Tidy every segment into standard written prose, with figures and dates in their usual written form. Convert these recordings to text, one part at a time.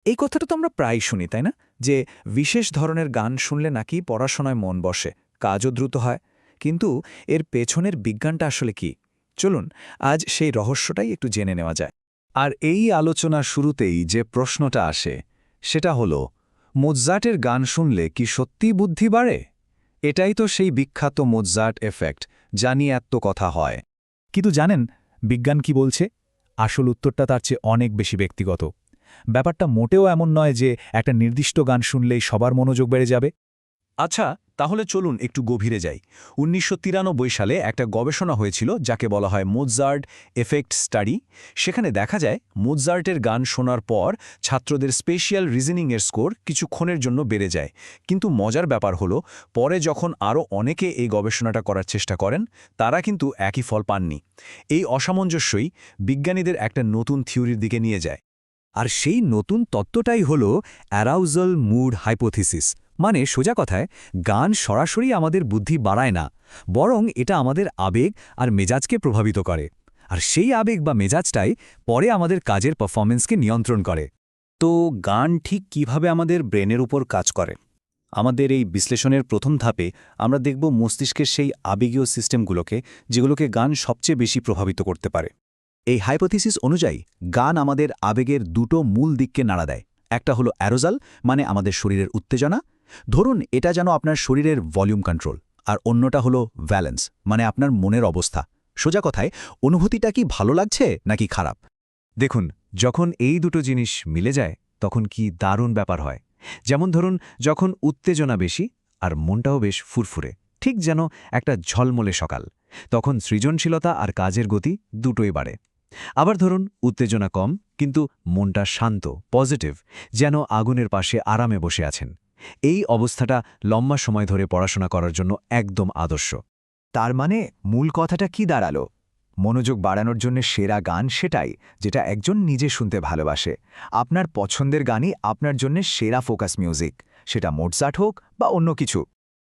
এই কথাটা তো আমরা প্রায়ই শুনি, তাই না? যে বিশেষ ধরনের গান শুনলে নাকি পড়াশোনায় মন বসে, কাজও দ্রুত হয়। কিন্তু এর পেছনের বিজ্ঞানটা আসলে কি? চলুন আজ সেই রহস্যটাই একটু জেনে নেওয়া যায়। আর এই আলোচনার শুরুতেই যে প্রশ্নটা আসে সেটা হলো, মোৎজার্টের গান শুনলে কি সত্যিই বুদ্ধি বাড়ে? এটাই তো সেই বিখ্যাত মোৎজার্ট এফেক্ট, যা নিয়ে এত কথা হয়। কিন্তু জানেন বিজ্ঞান কি বলছে? আসল উত্তরটা তার চেয়ে অনেক বেশি ব্যক্তিগত। ব্যাপারটা মোটেও এমন নয় যে একটা নির্দিষ্ট গান শুনলেই সবার মনোযোগ বেড়ে যাবে। আচ্ছা, তাহলে চলুন একটু গভীরে যাই। ১৯৯৩ সালে একটা গবেষণা হয়েছিল যাকে বলা হয় মোৎজার্ট এফেক্ট স্টাডি। সেখানে দেখা যায় মোৎজার্টের গান শোনার পর ছাত্রদের স্পেশিয়াল রিজনিংয়ের স্কোর কিছুক্ষণের জন্য বেড়ে যায়। কিন্তু মজার ব্যাপার হলো, পরে যখন আরও অনেকে এই গবেষণাটা করার চেষ্টা করেন, তারা কিন্তু একই ফল পাননি। এই অসামঞ্জস্যই বিজ্ঞানীদের একটা নতুন থিওরির দিকে নিয়ে যায়। আর সেই নতুন তত্ত্বটাই হল অ্যারাউজাল মুড হাইপোথিসিস। মানে সোজা কথায়, গান সরাসরি আমাদের বুদ্ধি বাড়ায় না, বরং এটা আমাদের আবেগ আর মেজাজকে প্রভাবিত করে। আর সেই আবেগ বা মেজাজটাই পরে আমাদের কাজের পারফরমেন্সকে নিয়ন্ত্রণ করে। তো গান ঠিক কিভাবে আমাদের ব্রেনের উপর কাজ করে? আমাদের এই বিশ্লেষণের প্রথম ধাপে আমরা দেখব মস্তিষ্কের সেই আবেগীয় সিস্টেমগুলোকে, যেগুলোকে গান সবচেয়ে বেশি প্রভাবিত করতে পারে। এই হাইপোথিসিস অনুযায়ী গান আমাদের আবেগের দুটো মূল দিককে নাড়া দেয়। একটা হলো অ্যারোজাল, মানে আমাদের শরীরের উত্তেজনা, ধরুন এটা যেন আপনার শরীরের ভলিউম কন্ট্রোল। আর অন্যটা হলো ভ্যালেন্স, মানে আপনার মনের অবস্থা। সোজা কথায়, অনুভূতিটা কি ভালো লাগছে নাকি খারাপ। দেখুন, যখন এই দুটো জিনিস মিলে যায় তখন কি দারুণ ব্যাপার হয়। যেমন ধরুন, যখন উত্তেজনা বেশি আর মনটাও বেশ ফুরফুরে, ঠিক যেন একটা ঝলমলে সকাল, তখন সৃজনশীলতা আর কাজের গতি দুটোই বাড়ে। আবার ধরুন, উত্তেজনা কম কিন্তু মনটা শান্ত, পজিটিভ, যেন আগুনের পাশে আরামে বসে আছেন। এই অবস্থাটা লম্বা সময় ধরে পড়াশোনা করার জন্য একদম আদর্শ। তার মানে মূল কথাটা কি দাঁড়ালো? মনোযোগ বাড়ানোর জন্য সেরা গান সেটাই, যেটা একজন নিজে শুনতে ভালোবাসে। আপনার পছন্দের গানই আপনার জন্য সেরা ফোকাস মিউজিক, সেটা মোৎজার্ট হোক বা অন্য কিছু।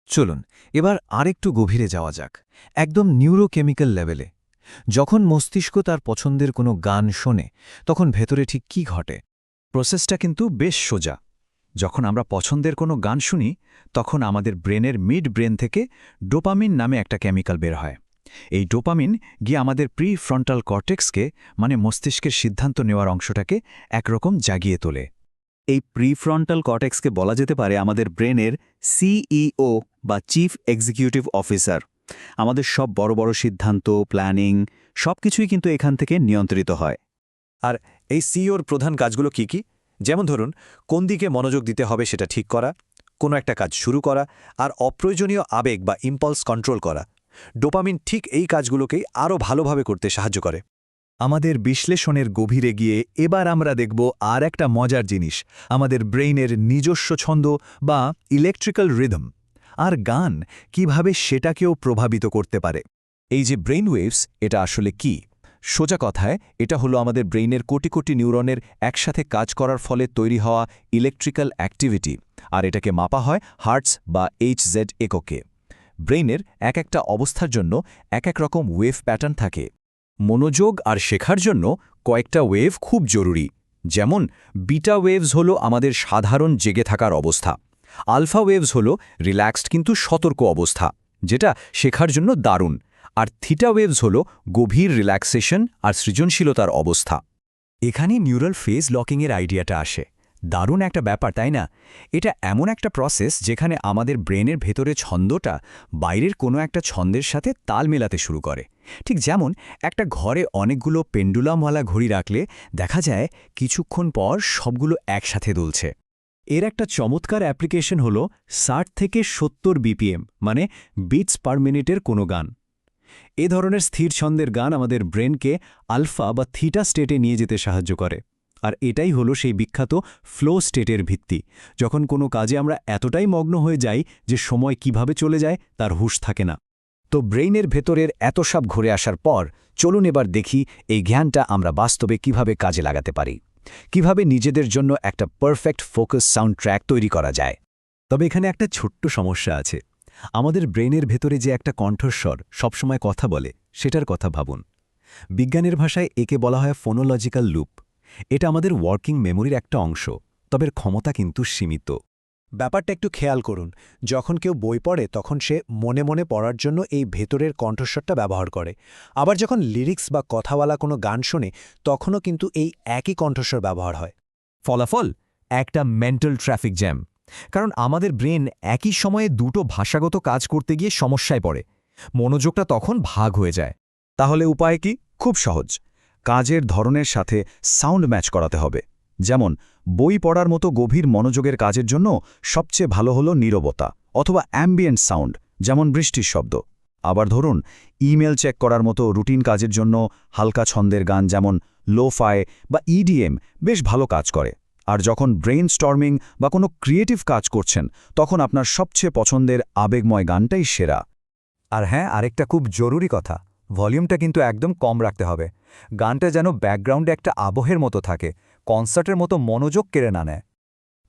চলুন এবার আরেকটু গভীরে যাওয়া যাক, একদম নিউরোকেমিক্যাল লেভেলে। যখন মস্তিষ্ক তার পছন্দের কোনো গান শোনে, তখন ভেতরে ঠিক কি ঘটে? প্রসেসটা কিন্তু বেশ সোজা। যখন আমরা পছন্দের কোনো গান শুনি, তখন আমাদের ব্রেনের মিড ব্রেন থেকে ডোপামিন নামে একটা কেমিক্যাল বের হয়। এই ডোপামিন গিয়ে আমাদের প্রি ফ্রন্টাল কর্টেক্সকে, মানে মস্তিষ্কের সিদ্ধান্ত নেওয়ার অংশটাকে একরকম জাগিয়ে তোলে। এই প্রিফ্রন্টাল কর্টেক্সকে বলা যেতে পারে আমাদের ব্রেনের সিইও বা চিফ এক্সিকিউটিভ অফিসার। আমাদের সব বড় বড় সিদ্ধান্ত, প্ল্যানিং সবকিছুই কিন্তু এখান থেকে নিয়ন্ত্রিত হয়। আর এই সিইওর প্রধান কাজগুলো কি কি? যেমন ধরুন, কোন দিকে মনোযোগ দিতে হবে সেটা ঠিক করা, কোনো একটা কাজ শুরু করা, আর অপ্রয়োজনীয় আবেগ বা ইম্পালস কন্ট্রোল করা। ডোপামিন ঠিক এই কাজগুলোকেই আরও ভালোভাবে করতে সাহায্য করে। আমাদের বিশ্লেষণের গভীরে গিয়ে এবার আমরা দেখব আর একটা মজার জিনিস, আমাদের ব্রেইনের নিজস্ব ছন্দ বা ইলেকট্রিক্যাল রিদম। আর গান কিভাবে সেটাকেও প্রভাবিত করতে পারে। এই যে ব্রেইন ওয়েভস, এটা আসলে কি? সোজা কথায়, এটা হলো আমাদের ব্রেইনের কোটি কোটি নিউরনের একসাথে কাজ করার ফলে তৈরি হওয়া ইলেকট্রিক্যাল অ্যাক্টিভিটি। আর এটাকে মাপা হয় হার্টস বা HZ এককে। ব্রেইনের এক একটা অবস্থার জন্য এক এক রকম ওয়েভ প্যাটার্ন থাকে। মনোযোগ আর শেখার জন্য কয়েকটা ওয়েভ খুব জরুরি। যেমন বিটা ওয়েভস হলো আমাদের সাধারণ জেগে থাকার অবস্থা, আলফা ওয়েভস হলো রিল্যাক্সড কিন্তু সতর্ক অবস্থা, যেটা শেখার জন্য দারুণ, আর থিটা ওয়েভস হলো গভীর রিল্যাক্সেশন আর সৃজনশীলতার অবস্থা। এখানেই নিউরাল ফেজ লকিংয়ের আইডিয়াটা আসে। দারুণ একটা ব্যাপার, তাই না? এটা এমন একটা প্রসেস যেখানে আমাদের ব্রেনের ভেতরে ছন্দটা বাইরের কোনো একটা ছন্দের সাথে তাল মেলাতে শুরু করে। ঠিক যেমন একটা ঘরে অনেকগুলো পেন্ডুলামওয়ালা ঘড়ি রাখলে দেখা যায় কিছুক্ষণ পর সবগুলো একসাথে দুলছে। এর একটা চমৎকার অ্যাপ্লিকেশন হলো ৬০ থেকে ৭০ বিপিএম, মানে বিটস পার মিনিটের কোনো গান। এ ধরনের স্থির ছন্দের গান আমাদের ব্রেনকে আলফা বা থিটা স্টেটে নিয়ে যেতে সাহায্য করে। আর এটাই হলো সেই বিখ্যাত ফ্লো স্টেটের ভিত্তি, যখন কোনো কাজে আমরা এতটাই মগ্ন হয়ে যাই যে সময় কিভাবে চলে যায় তার হুঁশ থাকে না। তো ব্রেইনের ভেতরের এত সব ঘুরে আসার পর চলুন এবার দেখি এই জ্ঞানটা আমরা বাস্তবে কিভাবে কাজে লাগাতে পারি, কিভাবে নিজেদের জন্য একটা পারফেক্ট ফোকাস সাউন্ড ট্র্যাক তৈরি করা যায়। তবে এখানে একটা ছোট্ট সমস্যা আছে। আমাদের ব্রেনের ভেতরে যে একটা কণ্ঠস্বর সবসময় কথা বলে, সেটার কথা ভাবুন। বিজ্ঞানের ভাষায় একে বলা হয় ফোনোলজিক্যাল লুপ। এটা আমাদের ওয়ার্কিং মেমোরির একটা অংশ। তবে এর ক্ষমতা কিন্তু সীমিত। ব্যাপারটা একটু খেয়াল করুন, যখন কেউ বই পড়ে তখন সে মনে মনে পড়ার জন্য এই ভেতরের কণ্ঠস্বরটা ব্যবহার করে, আবার যখন লিরিক্স বা কথাওয়ালা কোনো গান শোনে তখনও কিন্তু এই একই কণ্ঠস্বর ব্যবহার হয়। ফলাফল একটা মেন্টাল ট্রাফিক জ্যাম, কারণ আমাদের ব্রেন একই সময়ে দুটো ভাষাগত কাজ করতে গিয়ে সমস্যায় পড়ে, মনোযোগটা তখন ভাগ হয়ে যায়। তাহলে উপায় কি? খুব সহজ, কাজের ধরনের সাথে সাউন্ড ম্যাচ করাতে হবে। যেমন বই পড়ার মতো গভীর মনোযোগের কাজের জন্য সবচেয়ে ভালো হলো নীরবতা অথবা অ্যাম্বিয়েন্ট সাউন্ড, যেমন বৃষ্টির শব্দ। আবার ধরুন ইমেল চেক করার মতো রুটিন কাজের জন্য হালকা ছন্দের গান যেমন লো-ফাই বা ইডিএম বেশ ভালো কাজ করে। আর যখন ব্রেইন স্টর্মিং বা কোনো ক্রিয়েটিভ কাজ করছেন তখন আপনার সবচেয়ে পছন্দের আবেগময় গানটাই সেরা। আর হ্যাঁ, আরেকটা খুব জরুরি কথা, ভলিউমটা কিন্তু একদম কম রাখতে হবে। গানটা যেন ব্যাকগ্রাউন্ডে একটা আবহের মতো থাকে, কনসার্টের মতো মনোযোগ কেড়ে না নেয়।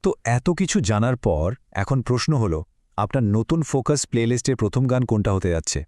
তো এত কিছু জানার পর এখন প্রশ্ন হলো, আপনার নতুন ফোকাস প্লেলিস্টের প্রথম গান কোনটা হতে যাচ্ছে?